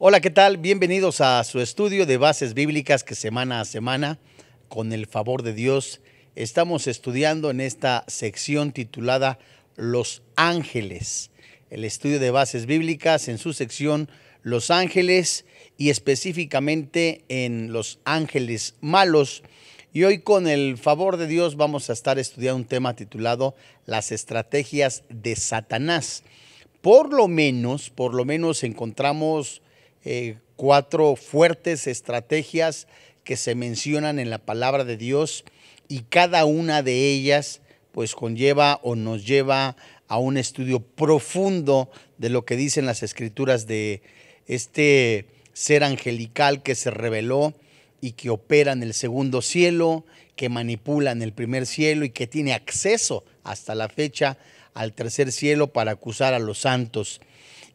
Hola, ¿qué tal? Bienvenidos a su estudio de bases bíblicas que semana a semana, con el favor de Dios, estamos estudiando en esta sección titulada Los Ángeles. El estudio de bases bíblicas en su sección Los Ángeles y específicamente en los ángeles malos. Y hoy con el favor de Dios vamos a estar estudiando un tema titulado Las estrategias de Satanás. Por lo menos encontramos cuatro fuertes estrategias que se mencionan en la palabra de Dios y cada una de ellas pues conlleva o nos lleva a un estudio profundo de lo que dicen las escrituras de este ser angelical que se reveló y que opera en el segundo cielo, que manipula en el primer cielo y que tiene acceso hasta la fecha al tercer cielo para acusar a los santos.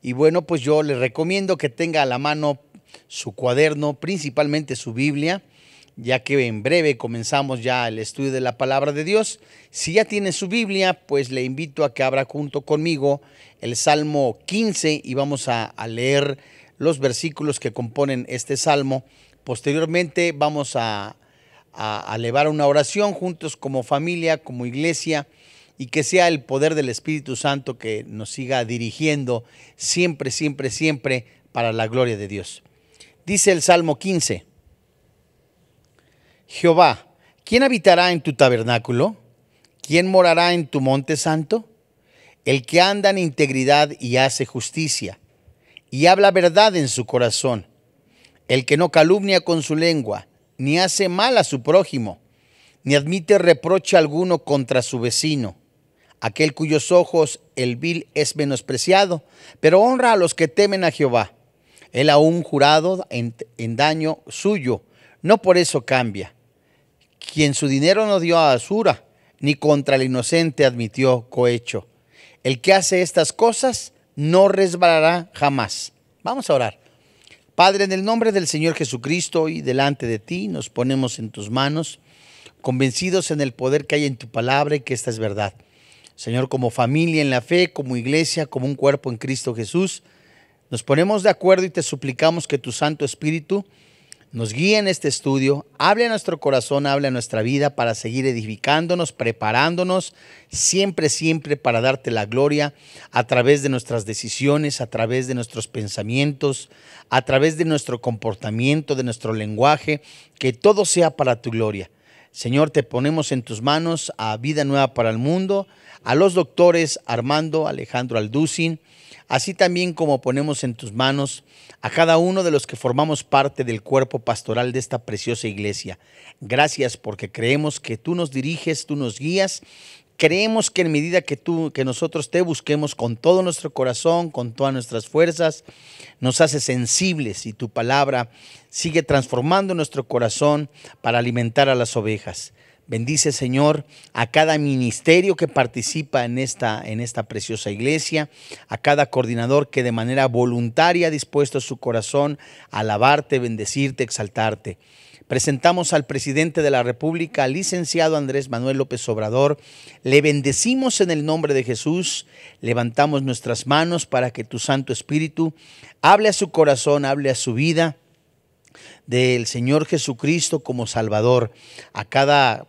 Y bueno, pues yo le recomiendo que tenga a la mano su cuaderno, principalmente su Biblia, ya que en breve comenzamos ya el estudio de la palabra de Dios. Si ya tiene su Biblia, pues le invito a que abra junto conmigo el Salmo 15 y vamos a leer los versículos que componen este salmo. Posteriormente vamos a elevar una oración juntos como familia, como iglesia, y que sea el poder del Espíritu Santo que nos siga dirigiendo siempre, siempre, siempre para la gloria de Dios. Dice el Salmo 15: Jehová, ¿quién habitará en tu tabernáculo? ¿Quién morará en tu monte santo? El que anda en integridad y hace justicia, y habla verdad en su corazón. El que no calumnia con su lengua, ni hace mal a su prójimo, ni admite reproche alguno contra su vecino. Aquel cuyos ojos el vil es menospreciado, pero honra a los que temen a Jehová. Él aún jurado en daño suyo, no por eso cambia. Quien su dinero no dio a usura, ni contra el inocente admitió cohecho. El que hace estas cosas no resbalará jamás. Vamos a orar. Padre, en el nombre del Señor Jesucristo y delante de ti nos ponemos en tus manos, convencidos en el poder que hay en tu palabra y que esta es verdad. Señor, como familia en la fe, como iglesia, como un cuerpo en Cristo Jesús, nos ponemos de acuerdo y te suplicamos que tu Santo Espíritu nos guíe en este estudio, hable a nuestro corazón, hable a nuestra vida para seguir edificándonos, preparándonos, siempre, siempre para darte la gloria a través de nuestras decisiones, a través de nuestros pensamientos, a través de nuestro comportamiento, de nuestro lenguaje, que todo sea para tu gloria. Señor, te ponemos en tus manos a Vida Nueva para el Mundo, a los doctores Armando, Alejandro Alducin, así también como ponemos en tus manos a cada uno de los que formamos parte del cuerpo pastoral de esta preciosa iglesia. Gracias porque creemos que tú nos diriges, tú nos guías. Creemos que en medida que nosotros te busquemos con todo nuestro corazón, con todas nuestras fuerzas, nos hace sensibles y tu palabra sigue transformando nuestro corazón para alimentar a las ovejas. Bendice, Señor, a cada ministerio que participa en esta preciosa iglesia, a cada coordinador que de manera voluntaria ha dispuesto su corazón a alabarte, bendecirte, exaltarte. Presentamos al presidente de la República, al licenciado Andrés Manuel López Obrador. Le bendecimos en el nombre de Jesús. Levantamos nuestras manos para que tu Santo Espíritu hable a su corazón, hable a su vida, del Señor Jesucristo como Salvador. A cada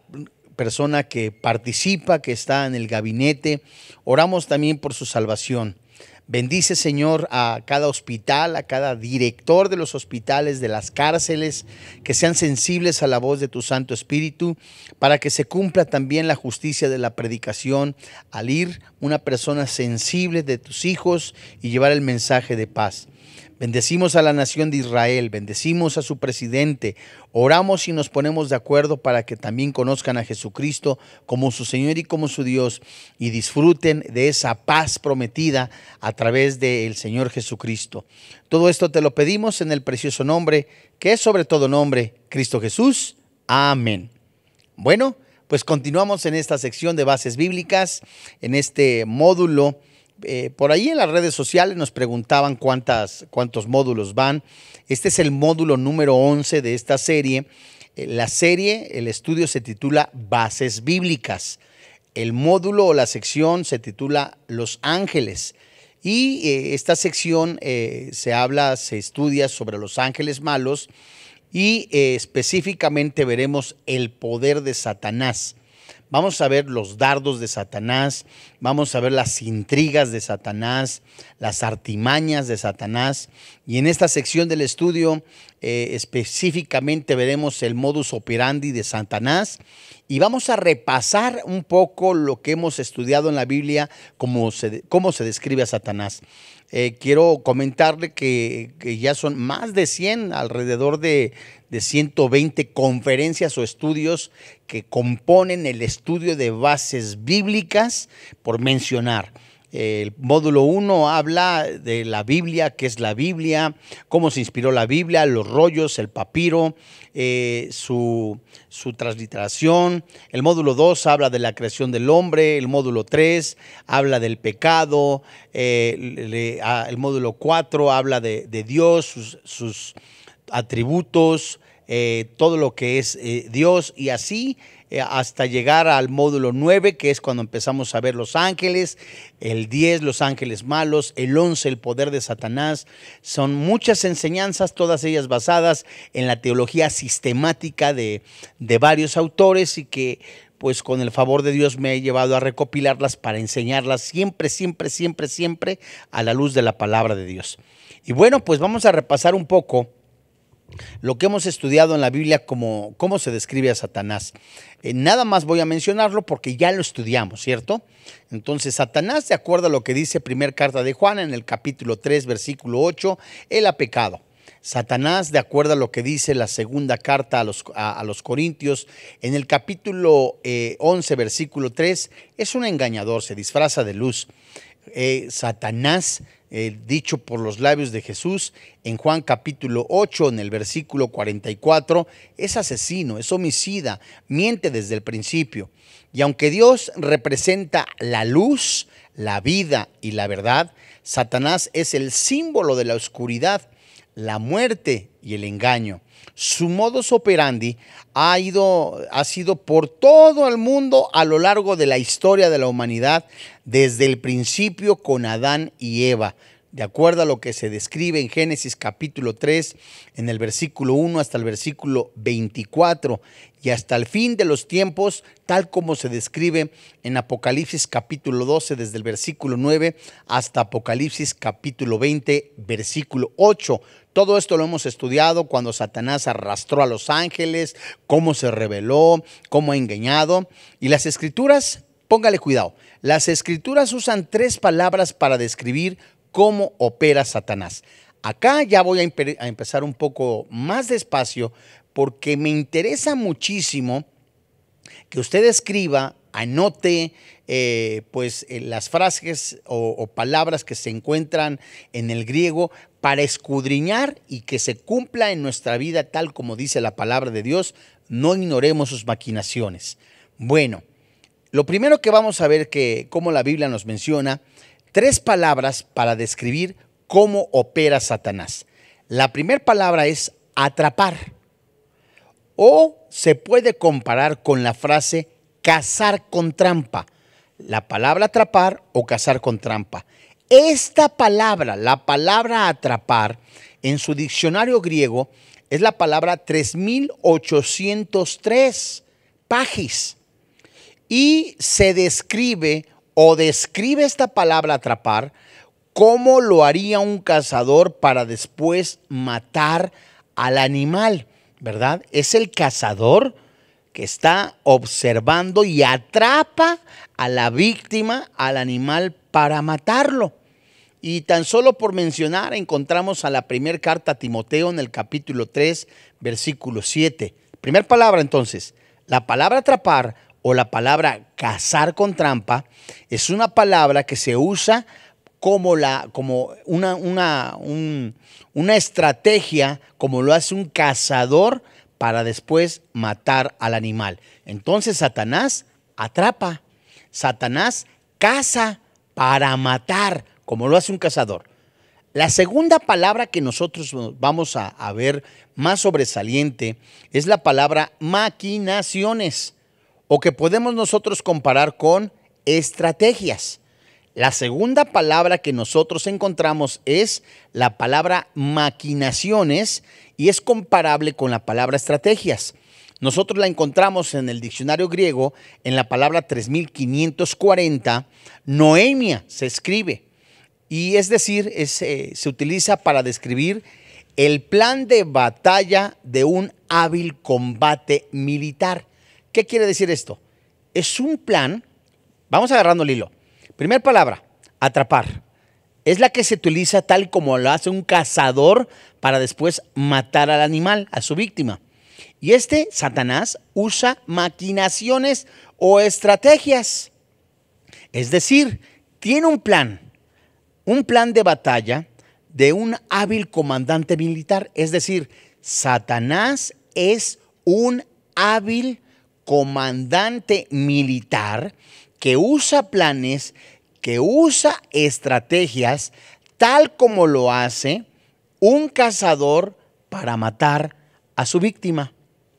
persona que participa, que está en el gabinete, oramos también por su salvación. Bendice, Señor, a cada hospital, a cada director de los hospitales, de las cárceles, que sean sensibles a la voz de tu Santo Espíritu, para que se cumpla también la justicia de la predicación, al ir una persona sensible de tus hijos y llevar el mensaje de paz. Bendecimos a la nación de Israel, bendecimos a su presidente, oramos y nos ponemos de acuerdo para que también conozcan a Jesucristo como su Señor y como su Dios y disfruten de esa paz prometida a través del Señor Jesucristo. Todo esto te lo pedimos en el precioso nombre, que es sobre todo nombre, Cristo Jesús. Amén. Bueno, pues continuamos en esta sección de bases bíblicas, en este módulo. Por ahí en las redes sociales nos preguntaban cuántos módulos van. Este es el módulo número 11 de esta serie. El estudio se titula Bases Bíblicas. El módulo o la sección se titula Los Ángeles. Y esta sección se estudia sobre los ángeles malos y específicamente veremos el poder de Satanás. Vamos a ver los dardos de Satanás, vamos a ver las intrigas de Satanás, las artimañas de Satanás. Y en esta sección del estudio específicamente veremos el modus operandi de Satanás y vamos a repasar un poco lo que hemos estudiado en la Biblia, cómo se describe a Satanás. Quiero comentarle que ya son más de 100, alrededor de 120 conferencias o estudios que componen el estudio de bases bíblicas, por mencionar. El módulo 1 habla de la Biblia, qué es la Biblia, cómo se inspiró la Biblia, los rollos, el papiro, su transliteración. El módulo 2 habla de la creación del hombre. El módulo 3 habla del pecado. El módulo 4 habla de Dios, sus atributos, todo lo que es Dios, y así hasta llegar al módulo 9, que es cuando empezamos a ver los ángeles, el 10, los ángeles malos, el 11, el poder de Satanás. Son muchas enseñanzas, todas ellas basadas en la teología sistemática de varios autores, y que pues con el favor de Dios me he llevado a recopilarlas para enseñarlas siempre, siempre, siempre, siempre a la luz de la palabra de Dios. Y bueno, pues vamos a repasar un poco lo que hemos estudiado en la Biblia, cómo se describe a Satanás. Nada más voy a mencionarlo porque ya lo estudiamos, ¿cierto? Entonces, Satanás, de acuerdo a lo que dice primera carta de Juan en el capítulo 3, versículo 8, él ha pecado. Satanás, de acuerdo a lo que dice la segunda carta a los Corintios, en el capítulo 11, versículo 3, es un engañador, se disfraza de luz. Satanás, dicho por los labios de Jesús en Juan capítulo 8, en el versículo 44, es asesino, es homicida, miente desde el principio. Y aunque Dios representa la luz, la vida y la verdad, Satanás es el símbolo de la oscuridad, la muerte y el engaño. Su modus operandi ha sido por todo el mundo a lo largo de la historia de la humanidad, desde el principio con Adán y Eva, de acuerdo a lo que se describe en Génesis capítulo 3, en el versículo 1 hasta el versículo 24, y hasta el fin de los tiempos, tal como se describe en Apocalipsis capítulo 12, desde el versículo 9 hasta Apocalipsis capítulo 20, versículo 8. Todo esto lo hemos estudiado cuando Satanás arrastró a los ángeles, cómo se rebeló, cómo ha engañado. Y las escrituras, póngale cuidado, las escrituras usan 3 palabras para describir cómo opera Satanás. Acá ya voy a empezar un poco más despacio porque me interesa muchísimo que usted escriba, anote las frases o palabras que se encuentran en el griego para escudriñar y que se cumpla en nuestra vida tal como dice la palabra de Dios. No ignoremos sus maquinaciones. Bueno, lo primero que vamos a ver que cómo la Biblia nos menciona 3 palabras para describir cómo opera Satanás. La primera palabra es atrapar, o se puede comparar con la frase cazar con trampa. La palabra atrapar o cazar con trampa. Esta palabra, la palabra atrapar, en su diccionario griego es la palabra 3803, pagis, y se describe esta palabra atrapar cómo lo haría un cazador para después matar al animal, ¿verdad? Es el cazador que está observando y atrapa a la víctima, al animal, para matarlo. Y tan solo por mencionar, encontramos a la primera carta a Timoteo en el capítulo 3, versículo 7. Primera palabra entonces, la palabra atrapar o la palabra cazar con trampa es una palabra que se usa como una estrategia, como lo hace un cazador para después matar al animal. Entonces Satanás atrapa, Satanás caza para matar, como lo hace un cazador. La segunda palabra que nosotros vamos a ver más sobresaliente es la palabra maquinaciones, o que podemos nosotros comparar con estrategias. La segunda palabra que nosotros encontramos es la palabra maquinaciones y es comparable con la palabra estrategias. Nosotros la encontramos en el diccionario griego en la palabra 3540, noemia se escribe. Y es decir, se utiliza para describir el plan de batalla de un hábil combate militar. ¿Qué quiere decir esto? Es un plan, vamos agarrando el hilo. Primera palabra, atrapar. Es la que se utiliza tal como lo hace un cazador para después matar al animal, a su víctima. Y Satanás, usa maquinaciones o estrategias. Es decir, tiene un plan de batalla de un hábil comandante militar. Es decir, Satanás es un hábil comandante militar que usa planes, que usa estrategias, tal como lo hace un cazador para matar a su víctima.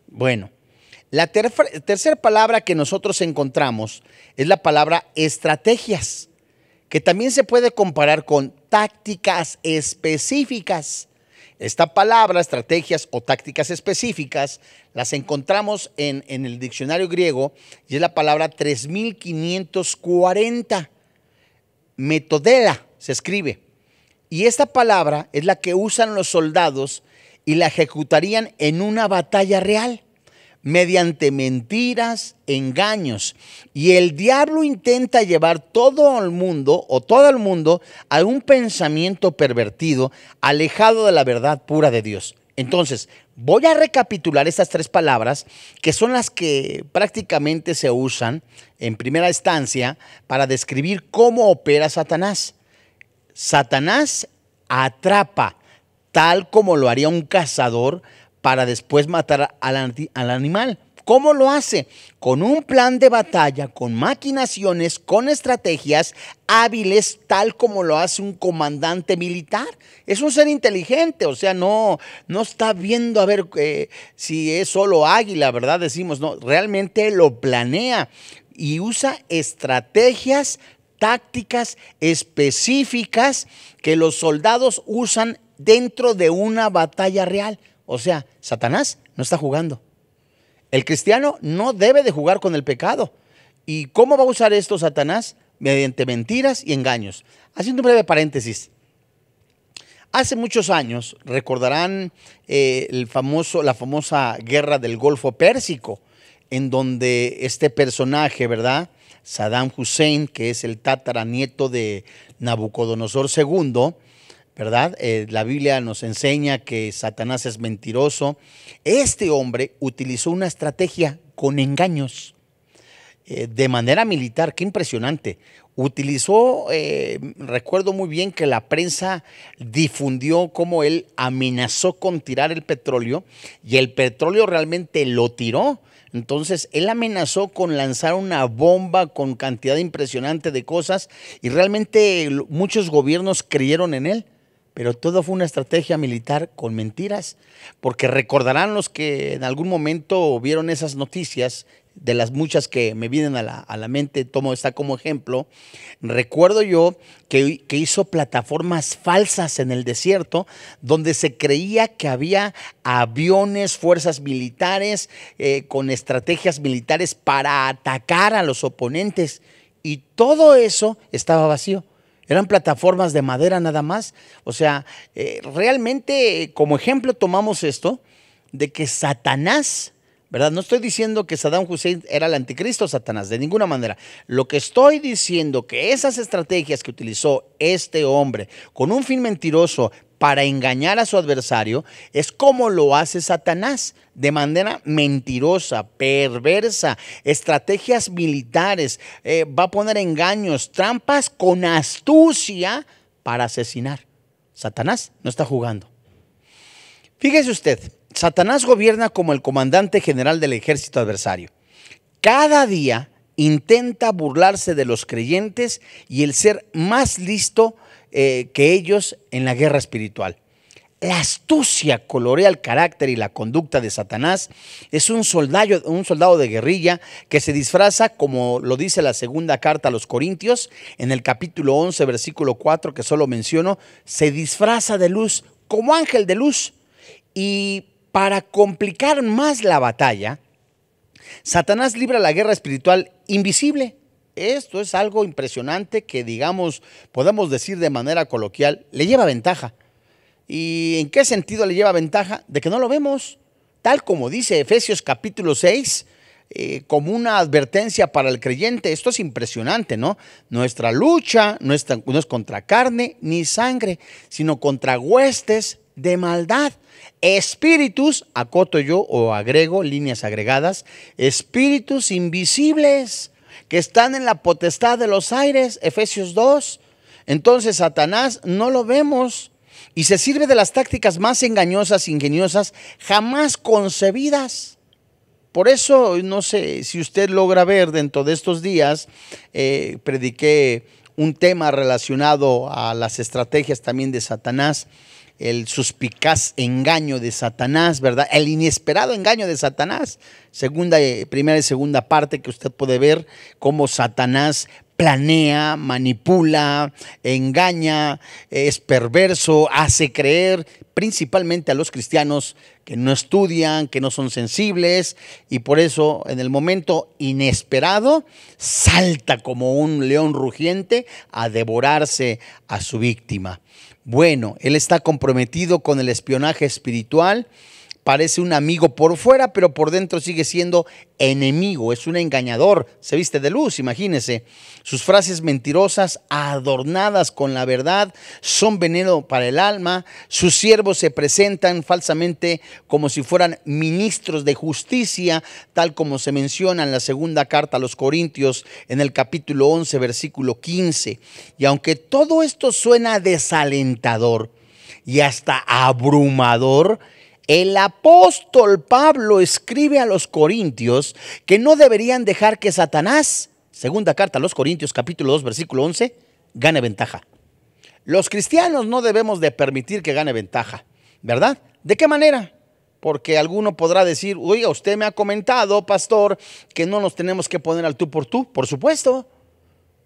Bueno, la tercera palabra que nosotros encontramos es la palabra estrategias, que también se puede comparar con tácticas específicas. Esta palabra, estrategias o tácticas específicas, las encontramos en el diccionario griego y es la palabra 3540. Metodela se escribe. Y esta palabra es la que usan los soldados y la ejecutarían en una batalla real, mediante mentiras, engaños. Y el diablo intenta llevar todo el mundo a un pensamiento pervertido, alejado de la verdad pura de Dios. Entonces, voy a recapitular estas tres palabras que son las que prácticamente se usan en primera instancia para describir cómo opera Satanás. Satanás atrapa, tal como lo haría un cazador para después matar al animal. ¿Cómo lo hace? Con un plan de batalla, con maquinaciones, con estrategias hábiles, tal como lo hace un comandante militar. Es un ser inteligente, o sea, no está viendo a ver si es solo águila, ¿verdad? Decimos, no, realmente lo planea y usa estrategias, tácticas específicas que los soldados usan dentro de una batalla real. O sea, Satanás no está jugando. El cristiano no debe de jugar con el pecado. ¿Y cómo va a usar esto Satanás? Mediante mentiras y engaños. Haciendo un breve paréntesis. Hace muchos años, recordarán la famosa guerra del Golfo Pérsico, en donde este personaje, ¿verdad? Saddam Hussein, que es el tataranieto de Nabucodonosor II, ¿verdad? La Biblia nos enseña que Satanás es mentiroso. Este hombre utilizó una estrategia con engaños de manera militar. Qué impresionante. Utilizó, recuerdo muy bien que la prensa difundió cómo él amenazó con tirar el petróleo y el petróleo realmente lo tiró. Entonces, él amenazó con lanzar una bomba con cantidad impresionante de cosas y realmente muchos gobiernos creyeron en él. Pero todo fue una estrategia militar con mentiras, porque recordarán los que en algún momento vieron esas noticias, de las muchas que me vienen a la mente, tomo esta como ejemplo. Recuerdo yo que hizo plataformas falsas en el desierto, donde se creía que había aviones, fuerzas militares, con estrategias militares para atacar a los oponentes, y todo eso estaba vacío. Eran plataformas de madera nada más. O sea, realmente como ejemplo tomamos esto de que Satanás, ¿verdad? No estoy diciendo que Saddam Hussein era el anticristo Satanás, de ninguna manera. Lo que estoy diciendo que esas estrategias que utilizó este hombre con un fin mentiroso para engañar a su adversario es como lo hace Satanás, de manera mentirosa, perversa, estrategias militares, va a poner engaños, trampas con astucia para asesinar. Satanás no está jugando. Fíjese usted, Satanás gobierna como el comandante general del ejército adversario. Cada día intenta burlarse de los creyentes y el ser más listo que ellos en la guerra espiritual. La astucia colorea el carácter y la conducta de Satanás. Es un soldado de guerrilla que se disfraza, como lo dice la segunda carta a los Corintios, en el capítulo 11, versículo 4, que solo menciono, se disfraza de luz, como ángel de luz. Y para complicar más la batalla, Satanás libra la guerra espiritual invisible. Esto es algo impresionante que, digamos, podemos decir de manera coloquial, le lleva ventaja. ¿Y en qué sentido le lleva ventaja? De que no lo vemos, tal como dice Efesios capítulo 6, como una advertencia para el creyente. Esto es impresionante, ¿no? Nuestra lucha no es contra carne ni sangre, sino contra huestes de maldad, espíritus, acoto yo o agrego, líneas agregadas, espíritus invisibles que están en la potestad de los aires, Efesios 2. Entonces Satanás no lo vemos y se sirve de las tácticas más engañosas, ingeniosas, jamás concebidas. Por eso, no sé si usted logra ver dentro de estos días, prediqué un tema relacionado a las estrategias también de Satanás, el suspicaz engaño de Satanás, ¿verdad? El inesperado engaño de Satanás. Primera y segunda parte que usted puede ver cómo Satanás planea, manipula, engaña, es perverso, hace creer principalmente a los cristianos que no estudian, que no son sensibles, y por eso en el momento inesperado salta como un león rugiente a devorarse a su víctima. Bueno, él está comprometido con el espionaje espiritual. Parece un amigo por fuera, pero por dentro sigue siendo enemigo. Es un engañador, se viste de luz, imagínese. Sus frases mentirosas, adornadas con la verdad, son veneno para el alma. Sus siervos se presentan falsamente como si fueran ministros de justicia, tal como se menciona en la segunda carta a los Corintios, en el capítulo 11, versículo 15. Y aunque todo esto suena desalentador y hasta abrumador, el apóstol Pablo escribe a los Corintios que no deberían dejar que Satanás, segunda carta a los Corintios, capítulo 2, versículo 11, gane ventaja. Los cristianos no debemos de permitir que gane ventaja, ¿verdad? ¿De qué manera? Porque alguno podrá decir, oiga, usted me ha comentado, pastor, que no nos tenemos que poner al tú por tú. Por supuesto,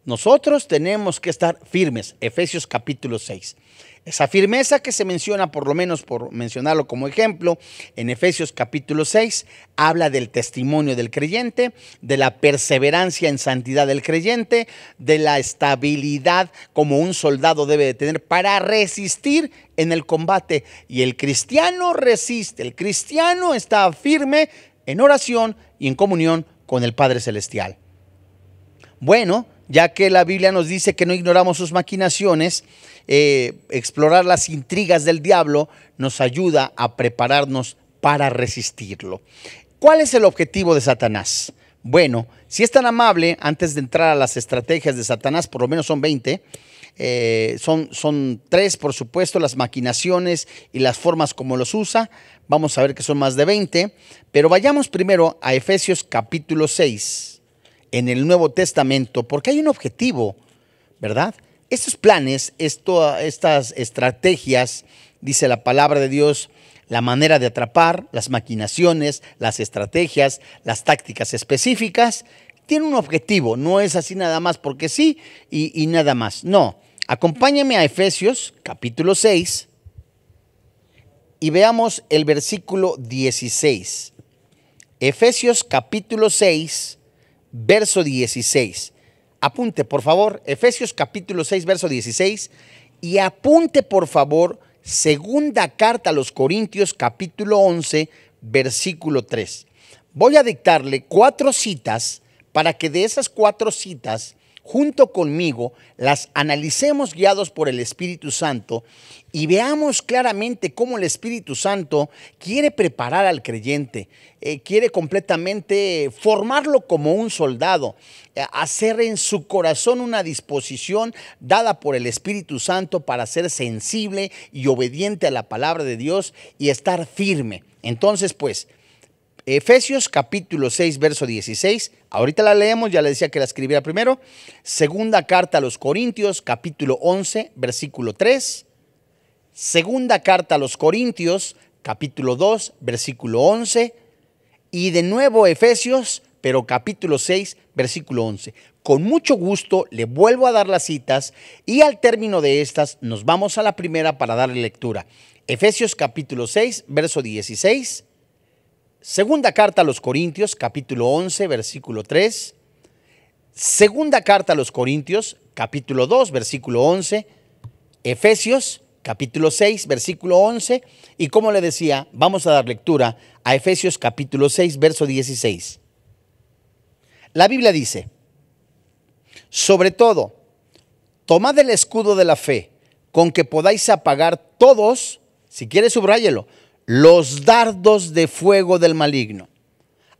nosotros tenemos que estar firmes. Efesios capítulo 6. Esa firmeza que se menciona, por lo menos por mencionarlo como ejemplo, en Efesios capítulo 6, habla del testimonio del creyente, de la perseverancia en santidad del creyente, de la estabilidad como un soldado debe de tener para resistir en el combate. Y el cristiano resiste, el cristiano está firme en oración y en comunión con el Padre Celestial. Bueno, ya que la Biblia nos dice que no ignoramos sus maquinaciones, explorar las intrigas del diablo nos ayuda a prepararnos para resistirlo. ¿Cuál es el objetivo de Satanás? Bueno, si es tan amable, antes de entrar a las estrategias de Satanás, por lo menos son 20, son 3, por supuesto, las maquinaciones y las formas como los usa. Vamos a ver que son más de 20, pero vayamos primero a Efesios capítulo 6. En el Nuevo Testamento, porque hay un objetivo, ¿verdad? Estos planes, estas estrategias, dice la palabra de Dios, la manera de atrapar, las maquinaciones, las estrategias, las tácticas específicas, tienen un objetivo, no es así nada más porque sí y nada más. No, acompáñame a Efesios capítulo 6 y veamos el versículo 16. Efesios capítulo 6, verso 16. Apunte, por favor, Efesios capítulo 6, verso 16. Y apunte, por favor, segunda carta a los Corintios, capítulo 11, versículo 3. Voy a dictarle 4 citas para que de esas 4 citas, junto conmigo, las analicemos guiados por el Espíritu Santo y veamos claramente cómo el Espíritu Santo quiere preparar al creyente, quiere completamente formarlo como un soldado, hacer en su corazón una disposición dada por el Espíritu Santo para ser sensible y obediente a la palabra de Dios y estar firme. Entonces, pues, Efesios capítulo 6, verso 16, ahorita la leemos, ya le decía que la escribiera primero. Segunda carta a los Corintios, capítulo 11, versículo 3. Segunda carta a los Corintios, capítulo 2, versículo 11, y de nuevo Efesios, pero capítulo 6, versículo 11. Con mucho gusto le vuelvo a dar las citas y al término de estas nos vamos a la primera para darle lectura. Efesios capítulo 6, verso 16. Segunda carta a los Corintios, capítulo 11, versículo 3. Segunda carta a los Corintios, capítulo 2, versículo 11. Efesios, capítulo 6, versículo 11. Y como le decía, vamos a dar lectura a Efesios capítulo 6, verso 16. La Biblia dice: sobre todo, tomad el escudo de la fe, con que podáis apagar todos, si quiere subráyelo, los dardos de fuego del maligno.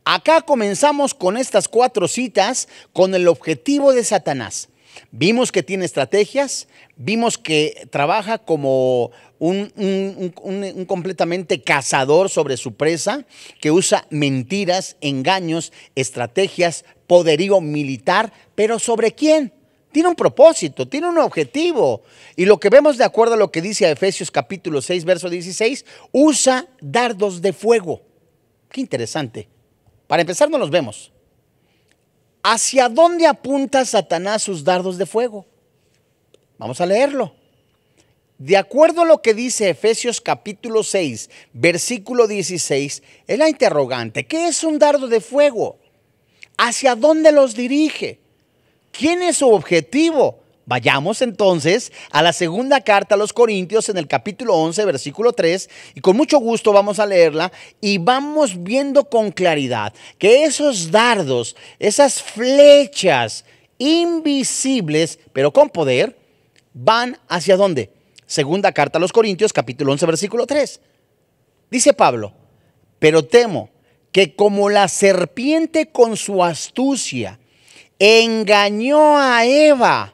Acá comenzamos con estas 4 citas con el objetivo de Satanás. Vimos que tiene estrategias, vimos que trabaja como un completamente cazador sobre su presa, que usa mentiras, engaños, estrategias, poderío militar, pero ¿sobre quién? Tiene un propósito, tiene un objetivo. Y lo que vemos de acuerdo a lo que dice Efesios capítulo 6, verso 16, usa dardos de fuego. Qué interesante. Para empezar, no los vemos. ¿Hacia dónde apunta Satanás sus dardos de fuego? Vamos a leerlo. De acuerdo a lo que dice Efesios capítulo 6, versículo 16, es la interrogante. ¿Qué es un dardo de fuego? ¿Hacia dónde los dirige? ¿Quién es su objetivo? Vayamos entonces a la segunda carta a los Corintios en el capítulo 11, versículo 3, y con mucho gusto vamos a leerla y vamos viendo con claridad que esos dardos, esas flechas invisibles, pero con poder, van ¿hacia dónde? Segunda carta a los Corintios, capítulo 11, versículo 3. Dice Pablo: pero temo que como la serpiente con su astucia engañó a Eva,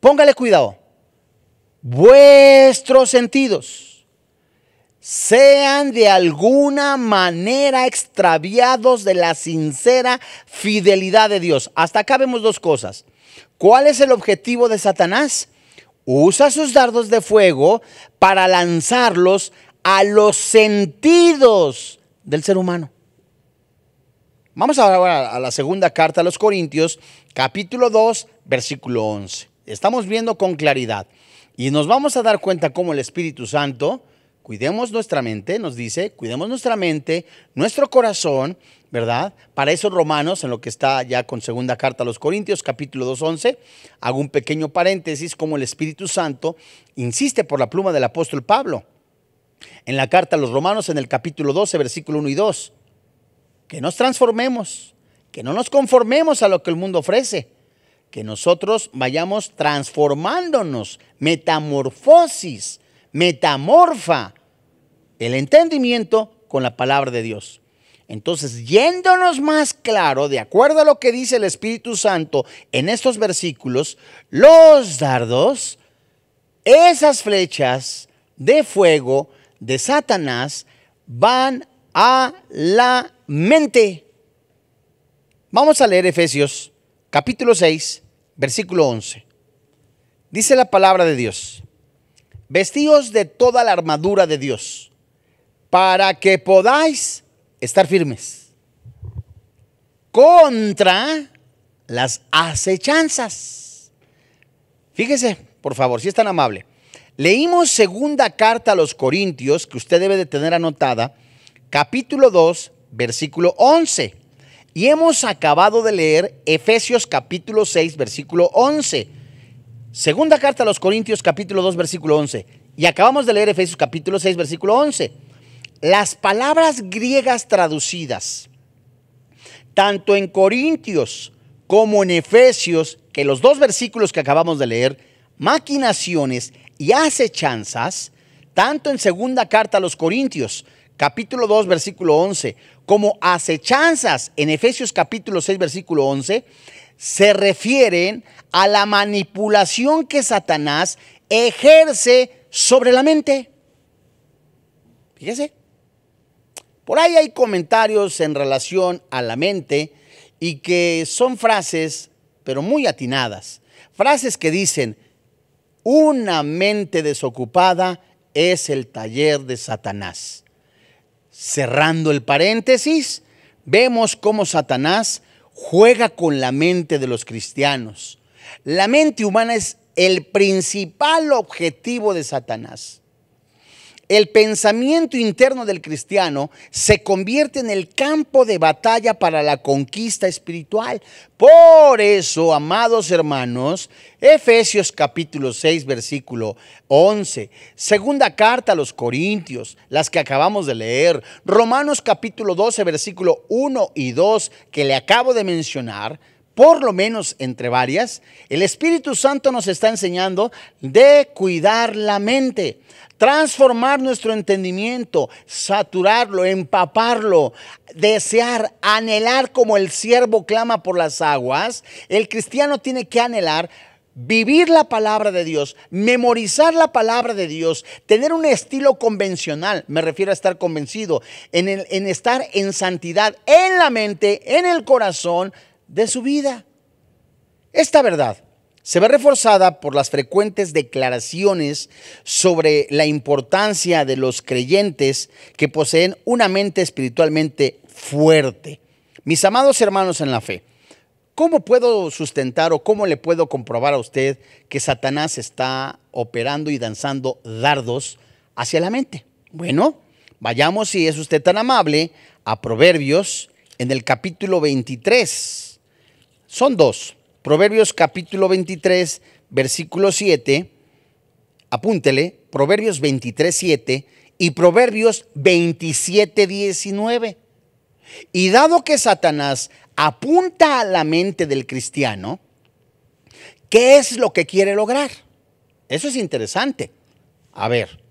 póngale cuidado, vuestros sentidos sean de alguna manera extraviados de la sincera fidelidad de Dios. Hasta acá vemos 2 cosas. ¿Cuál es el objetivo de Satanás? Usa sus dardos de fuego para lanzarlos a los sentidos del ser humano. Vamos ahora a la segunda carta a los Corintios, capítulo 2, versículo 11. Estamos viendo con claridad y nos vamos a dar cuenta cómo el Espíritu Santo, cuidemos nuestra mente, nos dice, cuidemos nuestra mente, nuestro corazón, ¿verdad? Para esos Romanos, en lo que está ya con segunda carta a los Corintios, capítulo 2, 11, hago un pequeño paréntesis, como el Espíritu Santo insiste por la pluma del apóstol Pablo en la carta a los Romanos, en el capítulo 12, versículo 1 y 2, que nos transformemos, que no nos conformemos a lo que el mundo ofrece, que nosotros vayamos transformándonos, metamorfosis, metamorfa, el entendimiento con la palabra de Dios. Entonces, yéndonos más claro, de acuerdo a lo que dice el Espíritu Santo en estos versículos, los dardos, esas flechas de fuego de Satanás, van a la mente. Vamos a leer Efesios capítulo 6, versículo 11. Dice la palabra de Dios: vestíos de toda la armadura de Dios, para que podáis estar firmes contra las acechanzas. Fíjese, por favor, si es tan amable. Leímos segunda carta a los Corintios, que usted debe de tener anotada, capítulo 2, versículo 11. Y hemos acabado de leer Efesios capítulo 6, versículo 11. Segunda carta a los Corintios, capítulo 2, versículo 11. Y acabamos de leer Efesios capítulo 6, versículo 11. Las palabras griegas traducidas, tanto en Corintios como en Efesios, que los 2 versículos que acabamos de leer, maquinaciones y acechanzas, tanto en segunda carta a los Corintios, capítulo 2, versículo 11, como acechanzas en Efesios capítulo 6, versículo 11, se refieren a la manipulación que Satanás ejerce sobre la mente. Fíjese, por ahí hay comentarios en relación a la mente y que son frases, pero muy atinadas. Frases que dicen: Una mente desocupada es el taller de Satanás. Cerrando el paréntesis, vemos cómo Satanás juega con la mente de los cristianos. La mente humana es el principal objetivo de Satanás. El pensamiento interno del cristiano se convierte en el campo de batalla para la conquista espiritual. Por eso, amados hermanos, Efesios capítulo 6, versículo 11, segunda carta a los Corintios, las que acabamos de leer, Romanos capítulo 12, versículo 1 y 2, que le acabo de mencionar, por lo menos entre varias, el Espíritu Santo nos está enseñando de cuidar la mente, transformar nuestro entendimiento, saturarlo, empaparlo, desear, anhelar como el siervo clama por las aguas. El cristiano tiene que anhelar vivir la palabra de Dios, memorizar la palabra de Dios, tener un estilo convencional, me refiero a estar convencido, en estar en santidad, en la mente, en el corazón de su vida. Esta verdad se ve reforzada por las frecuentes declaraciones sobre la importancia de los creyentes que poseen una mente espiritualmente fuerte. Mis amados hermanos en la fe, ¿cómo puedo sustentar o cómo le puedo comprobar a usted que Satanás está operando y lanzando dardos hacia la mente? Bueno, vayamos, si es usted tan amable, a Proverbios en el capítulo 23. Son dos. Proverbios capítulo 23, versículo 7. Apúntele, Proverbios 23, 7 y Proverbios 27, 19. Y dado que Satanás apunta a la mente del cristiano, ¿qué es lo que quiere lograr? Eso es interesante. A ver,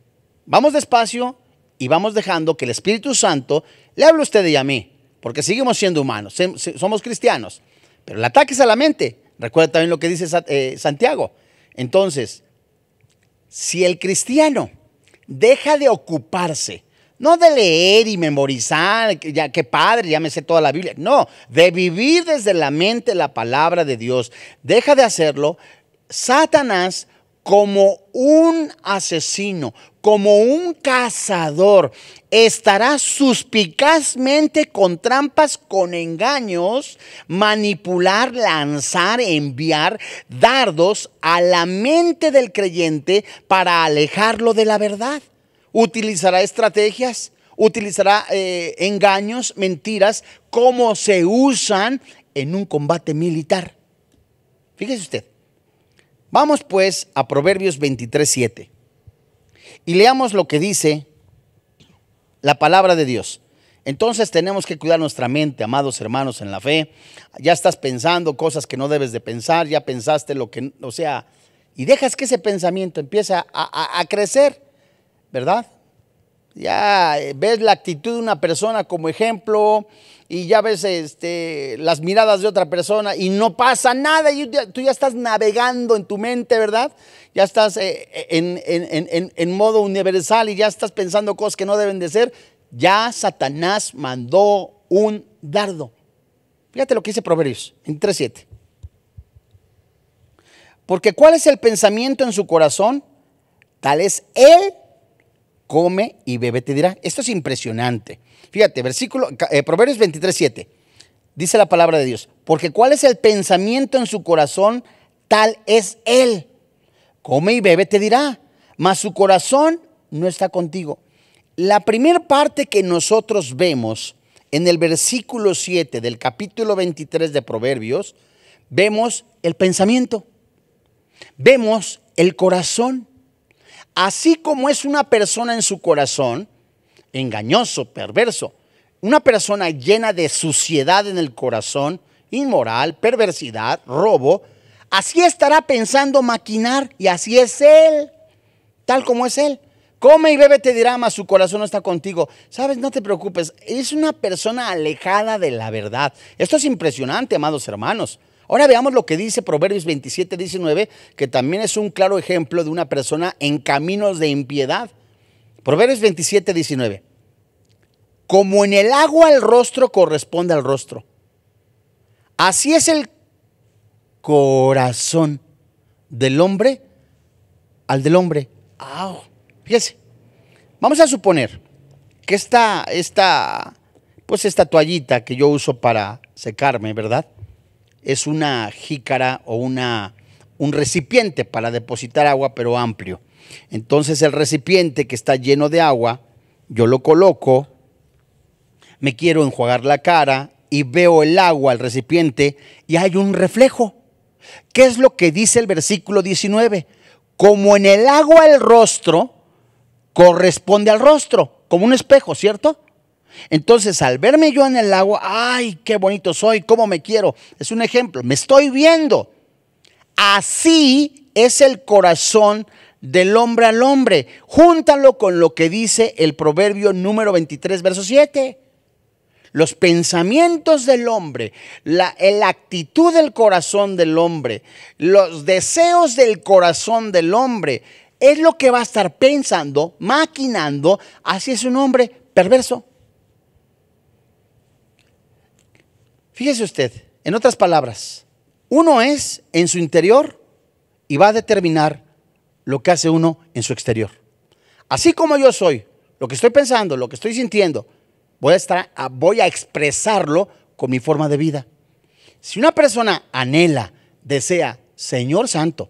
vamos despacio y vamos dejando que el Espíritu Santo le hable a usted y a mí, porque seguimos siendo humanos, somos cristianos. Pero el ataque es a la mente. Recuerda también lo que dice Santiago. Entonces, si el cristiano deja de ocuparse, no de leer y memorizar, ya qué padre, ya me sé toda la Biblia, no, de vivir desde la mente la palabra de Dios, deja de hacerlo, Satanás, como un asesino, como un cazador, estará suspicazmente con trampas, con engaños, manipular, lanzar, enviar dardos a la mente del creyente para alejarlo de la verdad. Utilizará estrategias, utilizará engaños, mentiras, como se usan en un combate militar. Fíjese usted. Vamos pues a Proverbios 23, 7 y leamos lo que dice la palabra de Dios. Entonces tenemos que cuidar nuestra mente, amados hermanos en la fe. Ya estás pensando cosas que no debes de pensar, ya pensaste lo que, y dejas que ese pensamiento empiece a crecer, ¿verdad? Ya ves la actitud de una persona como ejemplo y ya ves las miradas de otra persona y no pasa nada y tú ya estás navegando en tu mente, ¿verdad? Ya estás en modo universal y ya estás pensando cosas que no deben de ser. Ya Satanás mandó un dardo. Fíjate lo que dice Proverbios en 3:7. Porque ¿cuál es el pensamiento en su corazón? Tal es él. Come y bebe, te dirá. Esto es impresionante. Fíjate, Proverbios 23, 7. Dice la palabra de Dios. Porque cuál es el pensamiento en su corazón, tal es él. Come y bebe, te dirá. Mas su corazón no está contigo. La primera parte que nosotros vemos en el versículo 7 del capítulo 23 de Proverbios, vemos el pensamiento. Vemos el corazón. Así como es una persona en su corazón, engañoso, perverso, una persona llena de suciedad en el corazón, inmoral, perversidad, robo, así estará pensando maquinar y así es él, tal como es él. Come y bebe, te dirá, mas su corazón no está contigo. Sabes, no te preocupes, es una persona alejada de la verdad. Esto es impresionante, amados hermanos. Ahora veamos lo que dice Proverbios 27, 19, que también es un claro ejemplo de una persona en caminos de impiedad. Proverbios 27, 19. Como en el agua el rostro corresponde al rostro, así es el corazón del hombre al del hombre. Fíjese, vamos a suponer que pues esta toallita que yo uso para secarme, ¿verdad? Es una jícara o un recipiente para depositar agua, pero amplio. Entonces el recipiente que está lleno de agua, yo lo coloco, me quiero enjuagar la cara y veo el agua, el recipiente, y hay un reflejo. ¿Qué es lo que dice el versículo 19? Como en el agua el rostro corresponde al rostro, como un espejo, ¿cierto? Entonces, al verme yo en el agua, ¡ay, qué bonito soy! ¿Cómo me quiero? Es un ejemplo, me estoy viendo. Así es el corazón del hombre al hombre. Júntalo con lo que dice el proverbio número 23, verso 7. Los pensamientos del hombre, la actitud del corazón del hombre, los deseos del corazón del hombre, es lo que va a estar pensando, maquinando. Así es un hombre perverso. Fíjese usted, en otras palabras, uno es en su interior y va a determinar lo que hace uno en su exterior. Así como yo soy, lo que estoy pensando, lo que estoy sintiendo, voy a expresarlo con mi forma de vida. Si una persona anhela, desea, Señor Santo,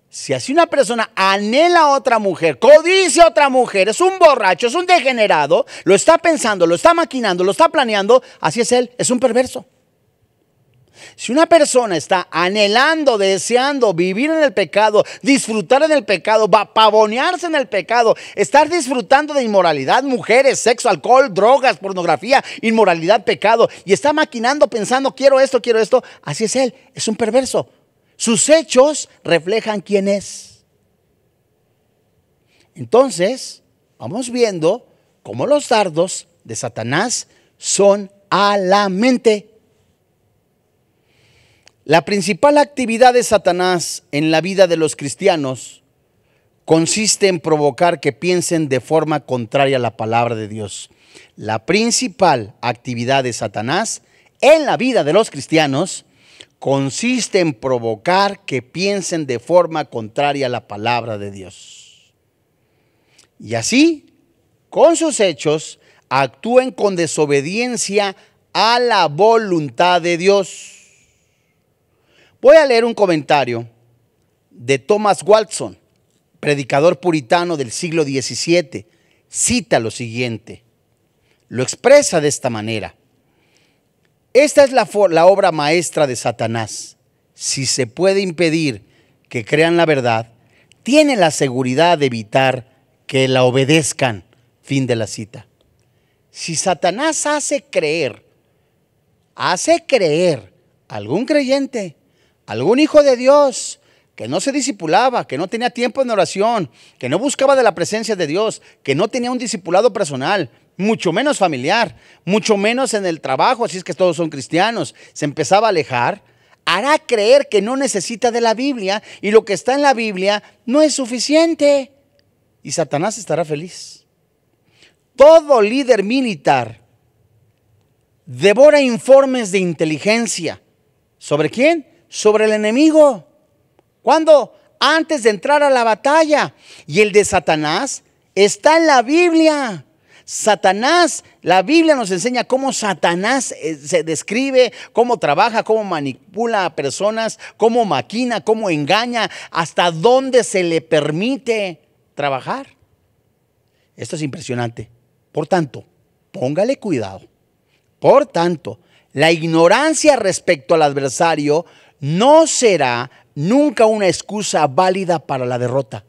si así una persona anhela a otra mujer, codicia a otra mujer, es un borracho, es un degenerado, lo está pensando, lo está maquinando, lo está planeando, así es él, es un perverso. Si una persona está anhelando, deseando vivir en el pecado, disfrutar en el pecado, pavonearse en el pecado, estar disfrutando de inmoralidad, mujeres, sexo, alcohol, drogas, pornografía, inmoralidad, pecado, y está maquinando, pensando, quiero esto, así es él, es un perverso. Sus hechos reflejan quién es. Entonces, vamos viendo cómo los dardos de Satanás son a la mente. La principal actividad de Satanás en la vida de los cristianos consiste en provocar que piensen de forma contraria a la palabra de Dios. La principal actividad de Satanás en la vida de los cristianos consiste en provocar que piensen de forma contraria a la palabra de Dios. Y así, con sus hechos, actúen con desobediencia a la voluntad de Dios. Voy a leer un comentario de Thomas Watson, predicador puritano del siglo XVII. Cita lo siguiente, lo expresa de esta manera: esta es la obra maestra de Satanás. Si se puede impedir que crean la verdad, tiene la seguridad de evitar que la obedezcan. Fin de la cita. Si Satanás hace creer a algún creyente, algún hijo de Dios, que no se discipulaba, que no tenía tiempo en oración, que no buscaba de la presencia de Dios, que no tenía un discipulado personal, mucho menos familiar, mucho menos en el trabajo, así es que todos son cristianos, se empezaba a alejar, hará creer que no necesita de la Biblia y lo que está en la Biblia no es suficiente. Y Satanás estará feliz. Todo líder militar devora informes de inteligencia. ¿Sobre quién? Sobre el enemigo. ¿Cuándo? Antes de entrar a la batalla. Y el de Satanás está en la Biblia. Satanás, la Biblia nos enseña cómo Satanás se describe, cómo trabaja, cómo manipula a personas, cómo maquina, cómo engaña, hasta dónde se le permite trabajar. Esto es impresionante. Por tanto, póngale cuidado. Por tanto, la ignorancia respecto al adversario no será nunca una excusa válida para la derrota.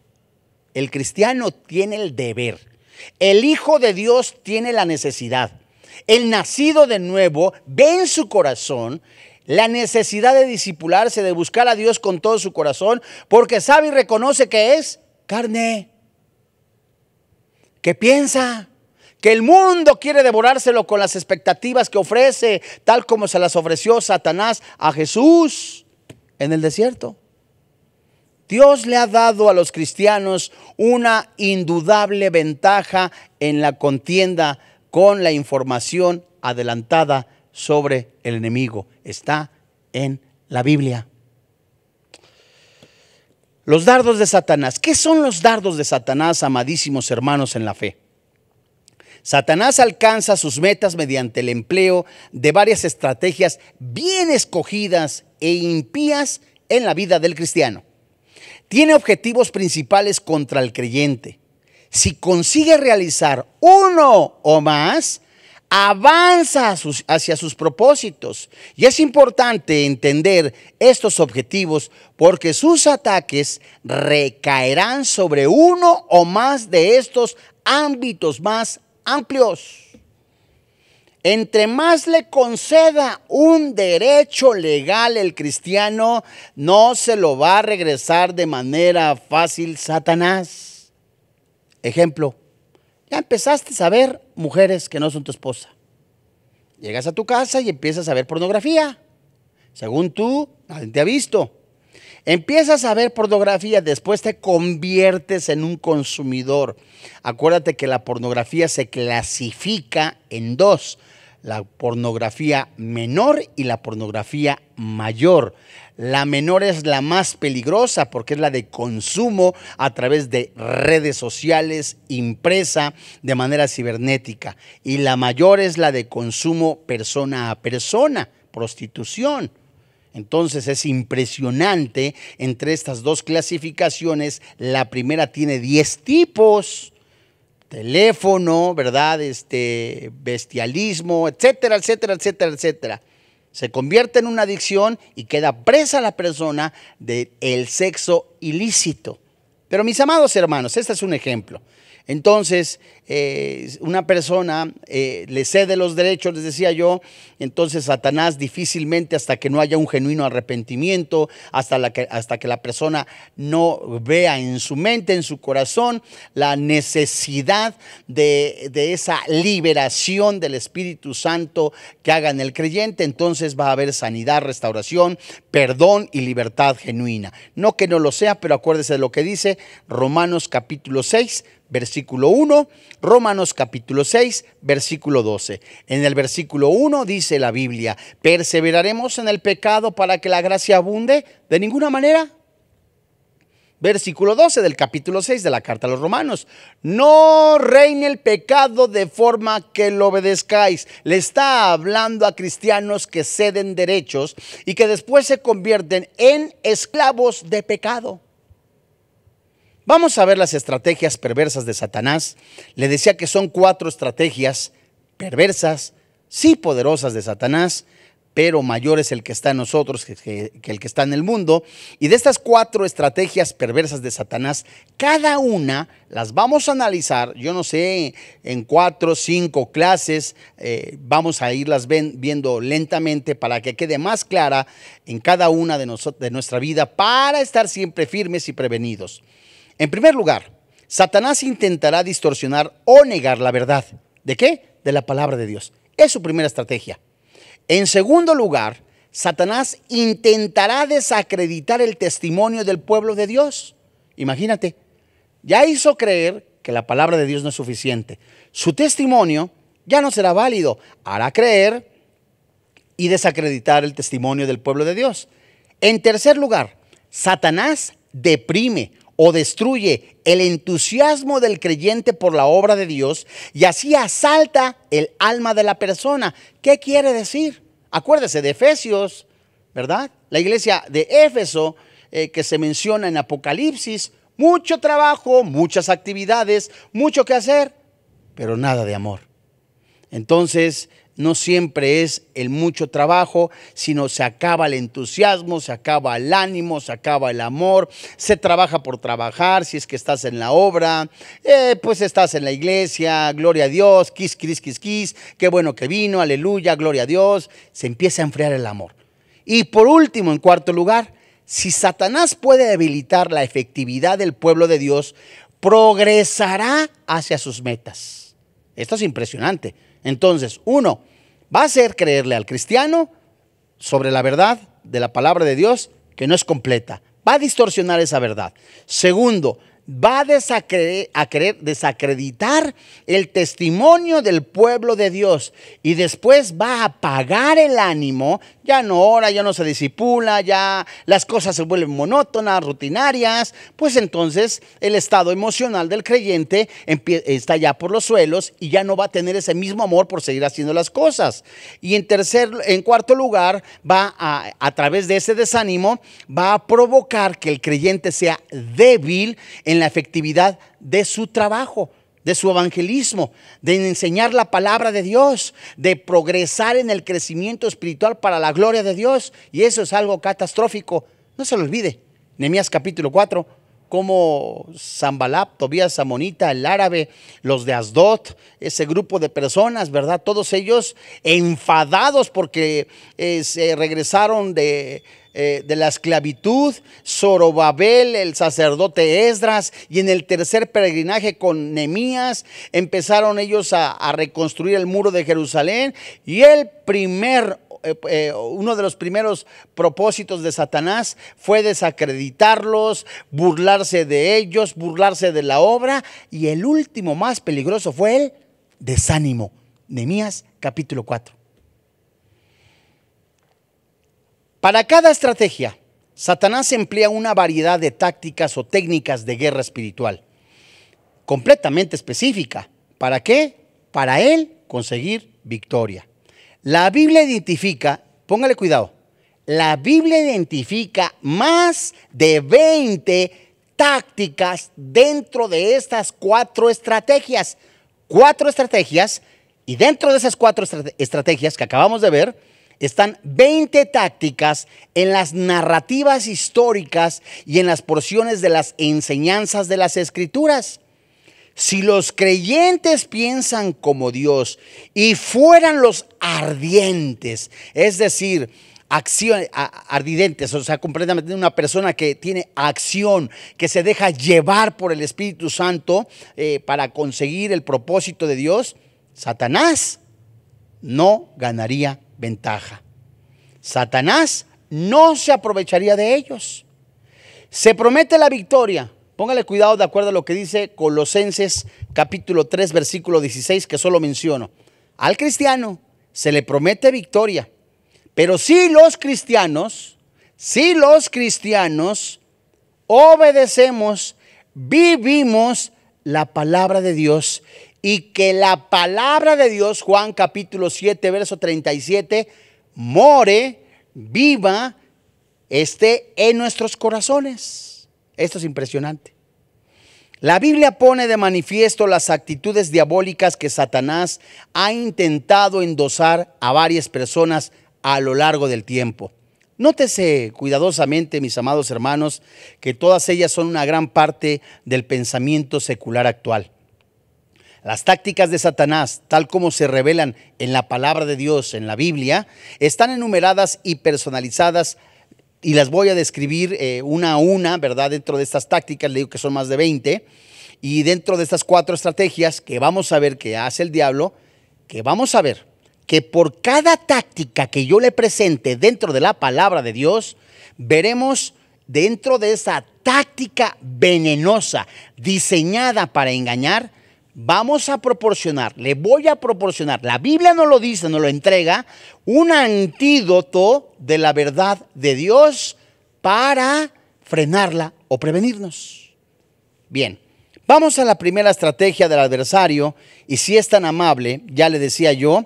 El cristiano tiene el deber. El Hijo de Dios tiene la necesidad. El nacido de nuevo ve en su corazón la necesidad de discipularse, de buscar a Dios con todo su corazón, porque sabe y reconoce que es carne, que piensa, que el mundo quiere devorárselo con las expectativas que ofrece, tal como se las ofreció Satanás a Jesús en el desierto. Dios le ha dado a los cristianos una indudable ventaja en la contienda con la información adelantada sobre el enemigo. Está en la Biblia. Los dardos de Satanás. ¿Qué son los dardos de Satanás, amadísimos hermanos en la fe? Satanás alcanza sus metas mediante el empleo de varias estrategias bien escogidas e impías en la vida del cristiano. Tiene objetivos principales contra el creyente. Si consigue realizar uno o más, avanza hacia sus propósitos. Y es importante entender estos objetivos porque sus ataques recaerán sobre uno o más de estos ámbitos más amplios. Entre más le conceda un derecho legal el cristiano, no se lo va a regresar de manera fácil Satanás. Ejemplo, ya empezaste a ver mujeres que no son tu esposa. Llegas a tu casa y empiezas a ver pornografía. Según tú, nadie te ha visto. Empiezas a ver pornografía, después te conviertes en un consumidor. Acuérdate que la pornografía se clasifica en dos: la pornografía menor y la pornografía mayor. La menor es la más peligrosa porque es la de consumo a través de redes sociales, impresa de manera cibernética. Y la mayor es la de consumo persona a persona, prostitución. Entonces es impresionante entre estas dos clasificaciones. La primera tiene 10 tipos. Teléfono, ¿verdad? Bestialismo, etcétera, etcétera, etcétera, etcétera. Se convierte en una adicción y queda presa la persona del sexo ilícito. Pero mis amados hermanos, este es un ejemplo. Entonces, una persona le cede los derechos, les decía yo. Entonces Satanás difícilmente, hasta que no haya un genuino arrepentimiento, hasta que la persona no vea en su mente, en su corazón, la necesidad de esa liberación del Espíritu Santo que haga en el creyente, entonces va a haber sanidad, restauración, perdón y libertad genuina. No que no lo sea, pero acuérdese de lo que dice Romanos capítulo 6, versículo 1, Romanos capítulo 6, versículo 12. En el versículo 1 dice la Biblia: ¿perseveraremos en el pecado para que la gracia abunde? De ninguna manera. Versículo 12 del capítulo 6 de la carta a los Romanos: no reine el pecado de forma que lo obedezcáis. Le está hablando a cristianos que ceden derechos y que después se convierten en esclavos de pecado. Vamos a ver las estrategias perversas de Satanás. Le decía que son 4 estrategias perversas, sí poderosas de Satanás, pero mayor es el que está en nosotros que el que está en el mundo. Y de estas 4 estrategias perversas de Satanás, cada una las vamos a analizar, yo no sé, en 4 5 clases. Vamos a irlas viendo lentamente para que quede más clara en cada una de nuestra vida, para estar siempre firmes y prevenidos. En primer lugar, Satanás intentará distorsionar o negar la verdad. ¿De qué? De la palabra de Dios. Es su primera estrategia. En segundo lugar, Satanás intentará desacreditar el testimonio del pueblo de Dios. Imagínate, ya hizo creer que la palabra de Dios no es suficiente. Su testimonio ya no será válido. Hará creer y desacreditar el testimonio del pueblo de Dios. En tercer lugar, Satanás deprime o destruye el entusiasmo del creyente por la obra de Dios y así asalta el alma de la persona. ¿Qué quiere decir? Acuérdese de Efesios, ¿verdad? La iglesia de Éfeso, que se menciona en Apocalipsis. Mucho trabajo, muchas actividades, mucho que hacer, pero nada de amor. Entonces, no siempre es el mucho trabajo, sino se acaba el entusiasmo, se acaba el ánimo, se acaba el amor. Se trabaja por trabajar. Si es que estás en la obra, pues estás en la iglesia, gloria a Dios, quis, qué bueno que vino, aleluya, gloria a Dios. Se empieza a enfriar el amor. Y por último, en cuarto lugar, si Satanás puede debilitar la efectividad del pueblo de Dios, progresará hacia sus metas. Esto es impresionante. Entonces, 1, va a hacer creerle al cristiano sobre la verdad de la palabra de Dios que no es completa. Va a distorsionar esa verdad. 2, va a querer desacreditar el testimonio del pueblo de Dios y después va a apagar el ánimo. Ya no ora, ya no se discipula, ya las cosas se vuelven monótonas, rutinarias. Pues entonces el estado emocional del creyente está ya por los suelos y ya no va a tener ese mismo amor por seguir haciendo las cosas. Y en cuarto lugar, va a través de ese desánimo, va a provocar que el creyente sea débil en la efectividad de su trabajo, de su evangelismo, de enseñar la palabra de Dios, de progresar en el crecimiento espiritual para la gloria de Dios. Y eso es algo catastrófico. No se lo olvide. Nehemías capítulo 4, como Sanballat, Tobías Amonita, el árabe, los de Asdod, ese grupo de personas, ¿verdad? Todos ellos enfadados porque se regresaron de la esclavitud. Zorobabel, el sacerdote Esdras, y en el tercer peregrinaje con Nehemías empezaron ellos a reconstruir el muro de Jerusalén. Y uno de los primeros propósitos de Satanás fue desacreditarlos, burlarse de ellos, burlarse de la obra, y el último más peligroso fue el desánimo. Nehemías capítulo 4. Para cada estrategia, Satanás emplea una variedad de tácticas o técnicas de guerra espiritual, completamente específica. ¿Para qué? Para él conseguir victoria. La Biblia identifica, póngale cuidado, la Biblia identifica más de 20 tácticas dentro de estas 4 estrategias. 4 estrategias, y dentro de esas 4 estrategias que acabamos de ver, están 20 tácticas en las narrativas históricas y en las porciones de las enseñanzas de las Escrituras. Si los creyentes piensan como Dios y fueran los ardientes, es decir, ardidentes, o sea, completamente una persona que tiene acción, que se deja llevar por el Espíritu Santo para conseguir el propósito de Dios, Satanás no ganaría ventaja. Satanás no se aprovecharía de ellos. Se promete la victoria. Póngale cuidado de acuerdo a lo que dice Colosenses capítulo 3 versículo 16, que solo menciono. Al cristiano se le promete victoria, pero si los cristianos obedecemos, vivimos la palabra de Dios, y que la palabra de Dios, Juan capítulo 7 verso 37, more, viva, esté en nuestros corazones. Esto es impresionante. La Biblia pone de manifiesto las actitudes diabólicas que Satanás ha intentado endosar a varias personas a lo largo del tiempo. Nótese cuidadosamente, mis amados hermanos, que todas ellas son una gran parte del pensamiento secular actual. Las tácticas de Satanás, tal como se revelan en la palabra de Dios, en la Biblia, están enumeradas y personalizadas, y las voy a describir una a una, ¿verdad? Dentro de estas tácticas, le digo que son más de 20, y dentro de estas 4 estrategias que vamos a ver que hace el diablo, que vamos a ver que por cada táctica que yo le presente dentro de la palabra de Dios, veremos dentro de esa táctica venenosa, diseñada para engañar, le voy a proporcionar, la Biblia no lo dice, no lo entrega, un antídoto de la verdad de Dios para frenarla o prevenirnos. Bien, vamos a la primera estrategia del adversario, y si es tan amable, ya le decía yo,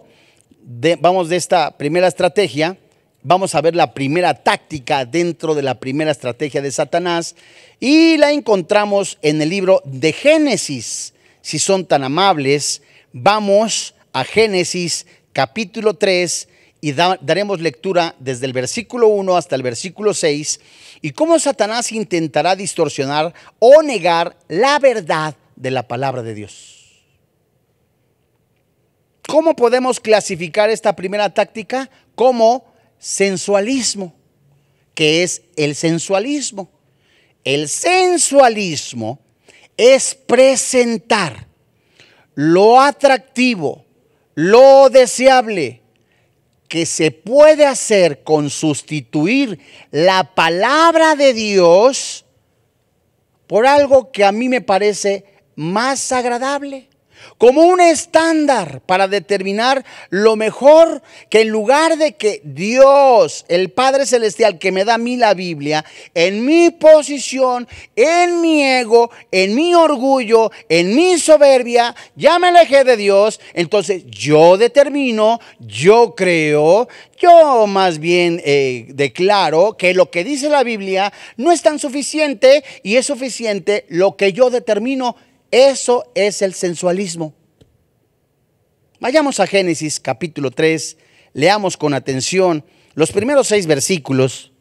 vamos de esta primera estrategia, vamos a ver la primera táctica dentro de la primera estrategia de Satanás, y la encontramos en el libro de Génesis. Si son tan amables, vamos a Génesis capítulo 3 y daremos lectura desde el versículo 1 hasta el versículo 6, y cómo Satanás intentará distorsionar o negar la verdad de la palabra de Dios. ¿Cómo podemos clasificar esta primera táctica? Como sensualismo. ¿Qué es el sensualismo? El sensualismo es presentar lo atractivo, lo deseable que se puede hacer con sustituir la palabra de Dios por algo que a mí me parece más agradable, como un estándar para determinar lo mejor, que en lugar de que Dios, el Padre Celestial que me da a mí la Biblia, en mi posición, en mi ego, en mi orgullo, en mi soberbia, ya me alejé de Dios, entonces yo determino, yo creo, yo más bien declaro que lo que dice la Biblia no es tan suficiente y es suficiente lo que yo determino. Eso es el sensualismo. Vayamos a Génesis capítulo 3, leamos con atención los primeros 6 versículos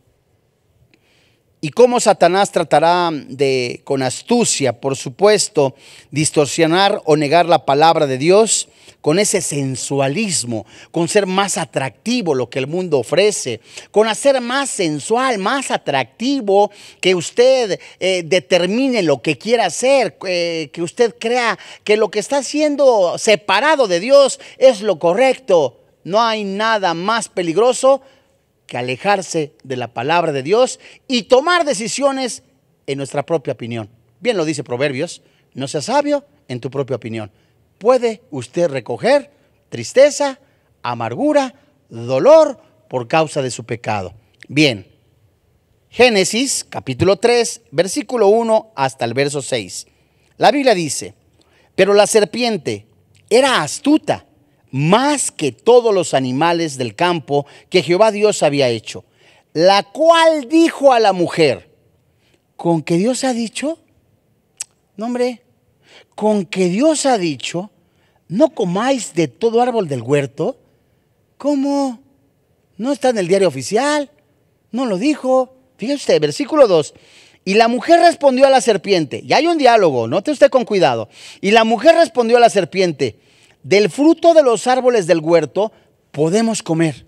y cómo Satanás tratará de, con astucia, por supuesto, distorsionar o negar la palabra de Dios con ese sensualismo, con ser más atractivo lo que el mundo ofrece, con hacer más sensual, más atractivo, que usted determine lo que quiera hacer, que usted crea que lo que está haciendo separado de Dios es lo correcto. No hay nada más peligroso que alejarse de la palabra de Dios y tomar decisiones en nuestra propia opinión. Bien lo dice Proverbios, no seas sabio en tu propia opinión. Puede usted recoger tristeza, amargura, dolor por causa de su pecado. Bien, Génesis capítulo 3, versículo 1 hasta el verso 6. La Biblia dice: pero la serpiente era astuta más que todos los animales del campo que Jehová Dios había hecho, la cual dijo a la mujer: ¿con que Dios ha dicho? No, hombre, con que Dios ha dicho, no comáis de todo árbol del huerto. ¿Cómo? No está en el diario oficial, no lo dijo. Fíjese usted, versículo 2. Y la mujer respondió a la serpiente, y hay un diálogo, note usted con cuidado. Y la mujer respondió a la serpiente: del fruto de los árboles del huerto podemos comer,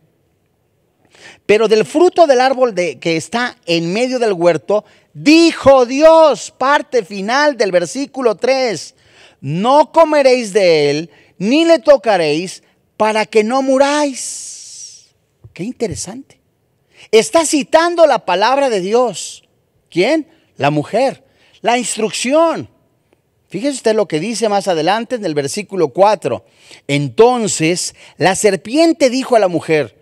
pero del fruto del árbol que está en medio del huerto, dijo Dios, parte final del versículo 3, no comeréis de él, ni le tocaréis, para que no muráis. Qué interesante. Está citando la palabra de Dios. ¿Quién? La mujer. La instrucción. Fíjese usted lo que dice más adelante en el versículo 4. Entonces la serpiente dijo a la mujer: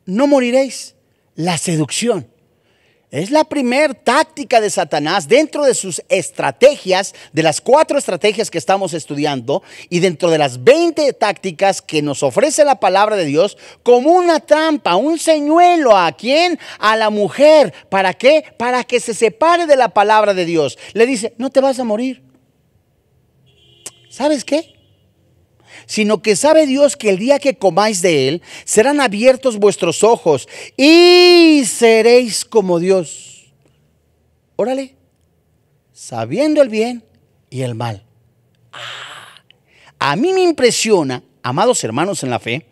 no moriréis. La seducción es la primer táctica de Satanás dentro de sus estrategias, de las 4 estrategias que estamos estudiando, y dentro de las 20 tácticas que nos ofrece la palabra de Dios, como una trampa, un señuelo. ¿A quién? A la mujer. ¿Para qué? Para que se separe de la palabra de Dios. Le dice: no te vas a morir. ¿Sabes qué? Sino que sabe Dios que el día que comáis de él, serán abiertos vuestros ojos y seréis como Dios. Órale, sabiendo el bien y el mal. A mí me impresiona, amados hermanos en la fe,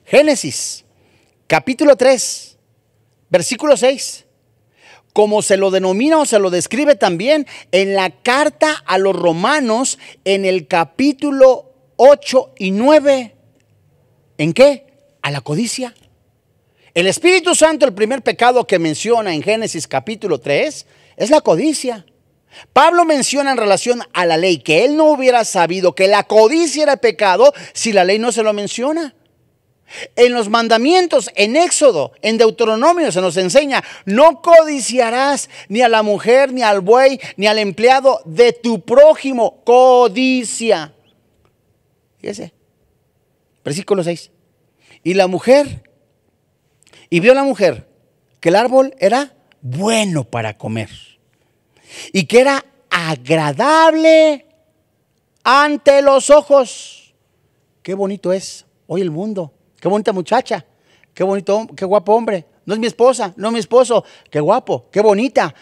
Génesis capítulo 3, versículo 6. Como se lo denomina o se lo describe también en la carta a los Romanos en el capítulo 8 y 9. ¿En qué? A la codicia. El Espíritu Santo, el primer pecado que menciona en Génesis capítulo 3, es la codicia. Pablo menciona en relación a la ley que él no hubiera sabido que la codicia era pecado si la ley no se lo menciona. En los mandamientos, en Éxodo, en Deuteronomio se nos enseña: no codiciarás ni a la mujer, ni al buey, ni al empleado de tu prójimo. Codicia. Fíjese, versículo 6. Y vio la mujer que el árbol era bueno para comer y que era agradable ante los ojos. Qué bonito es hoy el mundo. Qué bonita muchacha, qué bonito, qué guapo hombre. No es mi esposa, no es mi esposo. Qué guapo, qué bonita.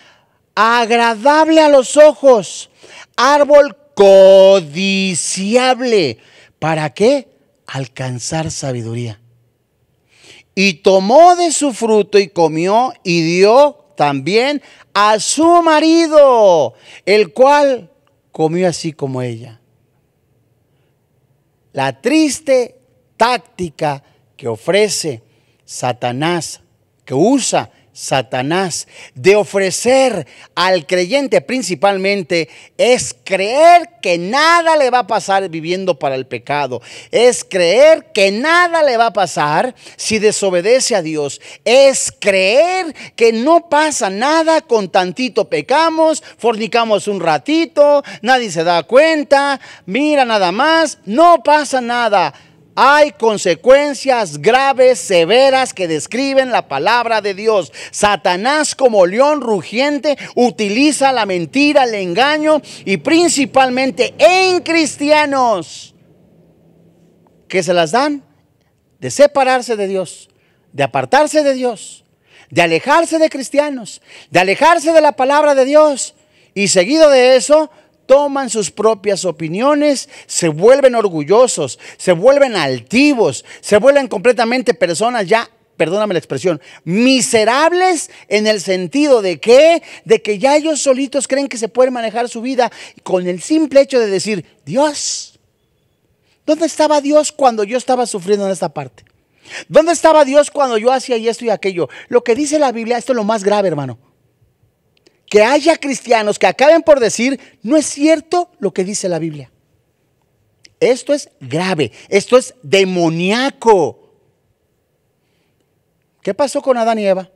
Agradable a los ojos. Árbol codiciable. ¿Para qué? Alcanzar sabiduría. Y tomó de su fruto y comió y dio también a su marido, el cual comió así como ella. La triste táctica que ofrece Satanás, que usa Satanás, de ofrecer al creyente principalmente, es creer que nada le va a pasar viviendo para el pecado. Es creer que nada le va a pasar si desobedece a Dios. Es creer que no pasa nada con tantito pecamos, fornicamos un ratito, nadie se da cuenta, mira nada más, no pasa nada. Hay consecuencias graves, severas, que describen la palabra de Dios. Satanás, como león rugiente, utiliza la mentira, el engaño, y principalmente en cristianos que se las dan de separarse de Dios, de apartarse de Dios, de alejarse de cristianos, de alejarse de la palabra de Dios, y seguido de eso toman sus propias opiniones, se vuelven orgullosos, se vuelven altivos, se vuelven completamente personas ya, perdóname la expresión, miserables, en el sentido de que ya ellos solitos creen que se pueden manejar su vida con el simple hecho de decir: Dios, ¿dónde estaba Dios cuando yo estaba sufriendo en esta parte? ¿Dónde estaba Dios cuando yo hacía esto y aquello? Lo que dice la Biblia, esto es lo más grave, hermano. Que haya cristianos que acaben por decir: no es cierto lo que dice la Biblia. Esto es grave, esto es demoníaco. ¿Qué pasó con Adán y Eva?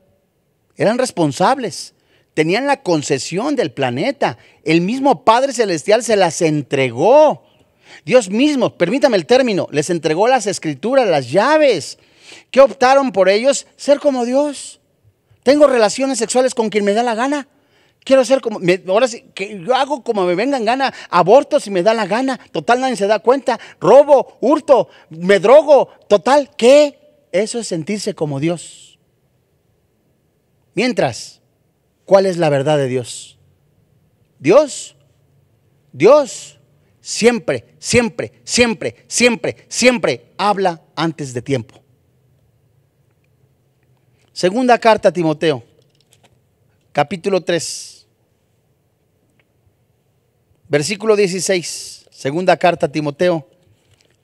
Eran responsables, tenían la concesión del planeta. El mismo Padre Celestial se las entregó. Dios mismo, permítame el término, les entregó las escrituras, las llaves. ¿Qué optaron por ellos? Ser como Dios. Tengo relaciones sexuales con quien me da la gana. Quiero ser como, ahora sí, que yo hago como me venga en gana, aborto si me da la gana, total nadie se da cuenta, robo, hurto, me drogo, total, ¿qué? Eso es sentirse como Dios. Mientras, ¿cuál es la verdad de Dios? Dios siempre, siempre, siempre, siempre, siempre habla antes de tiempo. Segunda carta a Timoteo, capítulo 3. Versículo 16, segunda carta a Timoteo,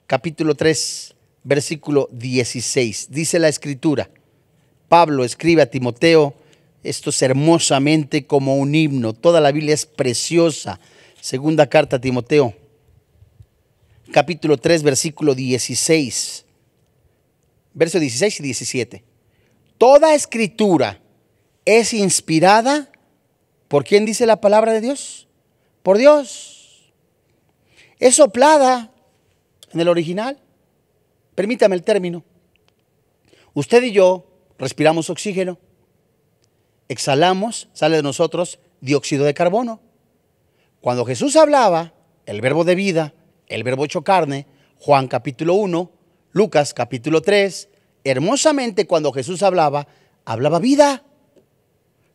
capítulo 3, versículo 16. Dice la escritura, Pablo escribe a Timoteo, esto es hermosamente como un himno, toda la Biblia es preciosa. Segunda carta a Timoteo, capítulo 3, versículo 16, verso 16 y 17. Toda escritura es inspirada, ¿por quién dice la palabra de Dios? Por Dios. Es soplada en el original. Permítame el término. Usted y yo respiramos oxígeno, exhalamos, sale de nosotros dióxido de carbono. Cuando Jesús hablaba, el verbo de vida, el verbo hecho carne, Juan capítulo 1, Lucas capítulo 3, hermosamente cuando Jesús hablaba vida.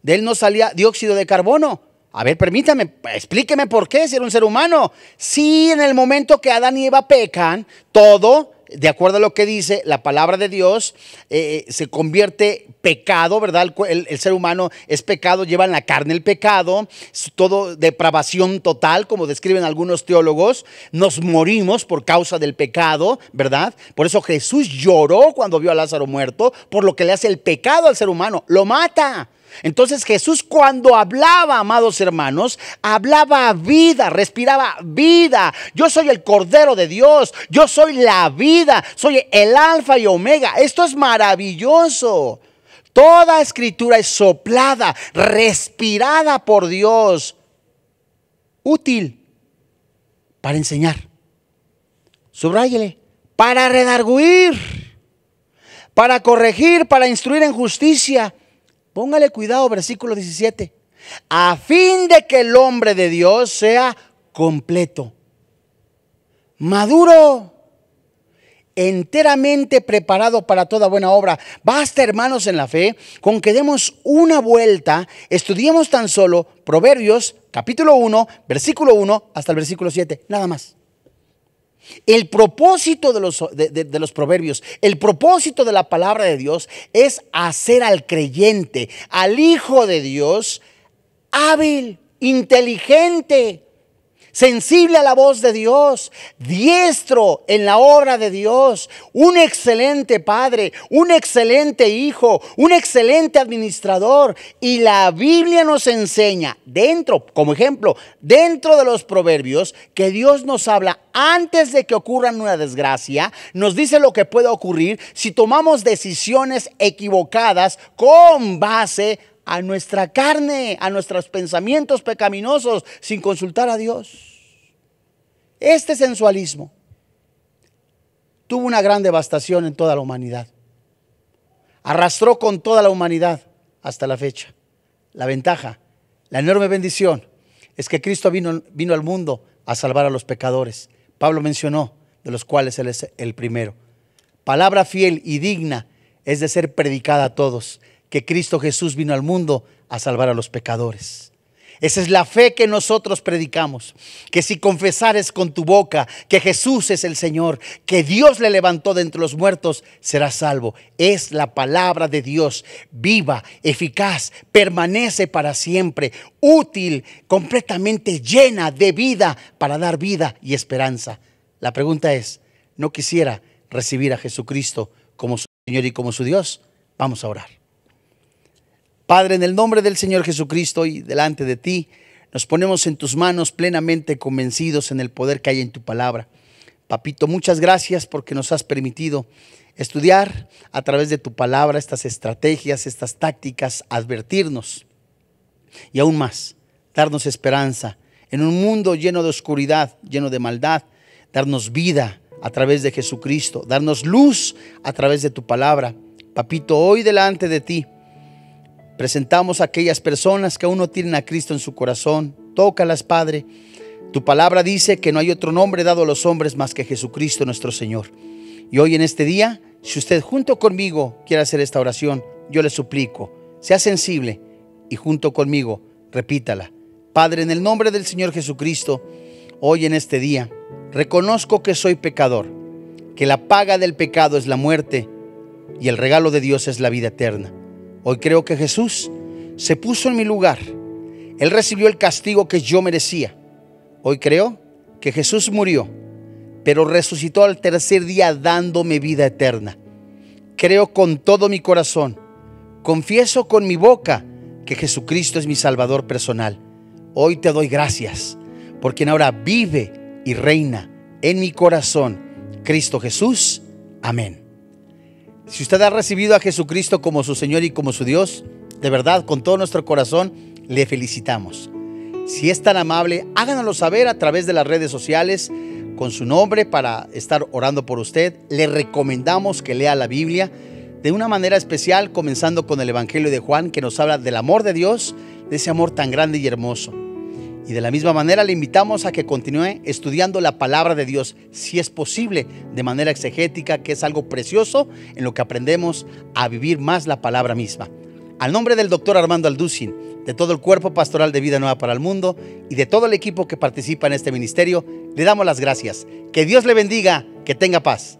De él no salía dióxido de carbono. A ver, permítame, explíqueme por qué, si era un ser humano. Sí, en el momento que Adán y Eva pecan, todo, de acuerdo a lo que dice la palabra de Dios, se convierte pecado, ¿verdad? El ser humano es pecado, lleva en la carne el pecado, todo depravación total, como describen algunos teólogos. Nos morimos por causa del pecado, ¿verdad? Por eso Jesús lloró cuando vio a Lázaro muerto, por lo que le hace el pecado al ser humano, lo mata. Entonces Jesús, cuando hablaba, amados hermanos, hablaba vida, respiraba vida. Yo soy el Cordero de Dios, yo soy la vida, soy el alfa y omega. Esto es maravilloso. Toda escritura es soplada, respirada por Dios, útil para enseñar. Subráyele, para redarguir, para corregir, para instruir en justicia. Póngale cuidado, versículo 17. A fin de que el hombre de Dios sea completo, maduro, enteramente preparado para toda buena obra. Basta, hermanos, en la fe con que demos una vuelta, estudiemos tan solo Proverbios capítulo 1, versículo 1 hasta el versículo 7, nada más. El propósito de los proverbios, el propósito de la palabra de Dios es hacer al creyente, al hijo de Dios, hábil, inteligente, sensible a la voz de Dios, diestro en la obra de Dios, un excelente padre, un excelente hijo, un excelente administrador. Y la Biblia nos enseña dentro, como ejemplo, dentro de los proverbios, que Dios nos habla antes de que ocurra una desgracia, nos dice lo que puede ocurrir si tomamos decisiones equivocadas con base a nuestra carne, a nuestros pensamientos pecaminosos, sin consultar a Dios. Este sensualismo tuvo una gran devastación en toda la humanidad. Arrastró con toda la humanidad hasta la fecha. La ventaja, la enorme bendición, es que Cristo vino al mundo a salvar a los pecadores. Pablo mencionó, de los cuales Él es el primero. Palabra fiel y digna es de ser predicada a todos, que Cristo Jesús vino al mundo a salvar a los pecadores. Esa es la fe que nosotros predicamos, que si confesares con tu boca que Jesús es el Señor, que Dios le levantó de entre los muertos, serás salvo. Es la palabra de Dios, viva, eficaz, permanece para siempre, útil, completamente llena de vida para dar vida y esperanza. La pregunta es, ¿no quisiera recibir a Jesucristo como su Señor y como su Dios? Vamos a orar. Padre, en el nombre del Señor Jesucristo y delante de ti, nos ponemos en tus manos plenamente convencidos en el poder que hay en tu palabra. Papito, muchas gracias porque nos has permitido estudiar a través de tu palabra estas estrategias, estas tácticas, advertirnos y aún más, darnos esperanza en un mundo lleno de oscuridad, lleno de maldad, darnos vida a través de Jesucristo, darnos luz a través de tu palabra. Papito, hoy delante de ti, presentamos a aquellas personas que aún no tienen a Cristo en su corazón. Tócalas, Padre. Tu palabra dice que no hay otro nombre dado a los hombres más que Jesucristo nuestro Señor. Y hoy en este día, si usted junto conmigo quiere hacer esta oración, yo le suplico, sea sensible y junto conmigo repítala. Padre, en el nombre del Señor Jesucristo, hoy en este día, reconozco que soy pecador, que la paga del pecado es la muerte y el regalo de Dios es la vida eterna. Hoy creo que Jesús se puso en mi lugar. Él recibió el castigo que yo merecía. Hoy creo que Jesús murió, pero resucitó al tercer día dándome vida eterna. Creo con todo mi corazón, confieso con mi boca que Jesucristo es mi Salvador personal. Hoy te doy gracias por quien ahora vive y reina en mi corazón, Cristo Jesús. Amén. Si usted ha recibido a Jesucristo como su Señor y como su Dios, de verdad, con todo nuestro corazón, le felicitamos. Si es tan amable, háganoslo saber a través de las redes sociales con su nombre para estar orando por usted. Le recomendamos que lea la Biblia de una manera especial, comenzando con el Evangelio de Juan, que nos habla del amor de Dios, de ese amor tan grande y hermoso. Y de la misma manera le invitamos a que continúe estudiando la palabra de Dios, si es posible, de manera exegética, que es algo precioso en lo que aprendemos a vivir más la palabra misma. Al nombre del doctor Armando Alducin, de todo el cuerpo pastoral de Vida Nueva para el Mundo y de todo el equipo que participa en este ministerio, le damos las gracias. Que Dios le bendiga, que tenga paz.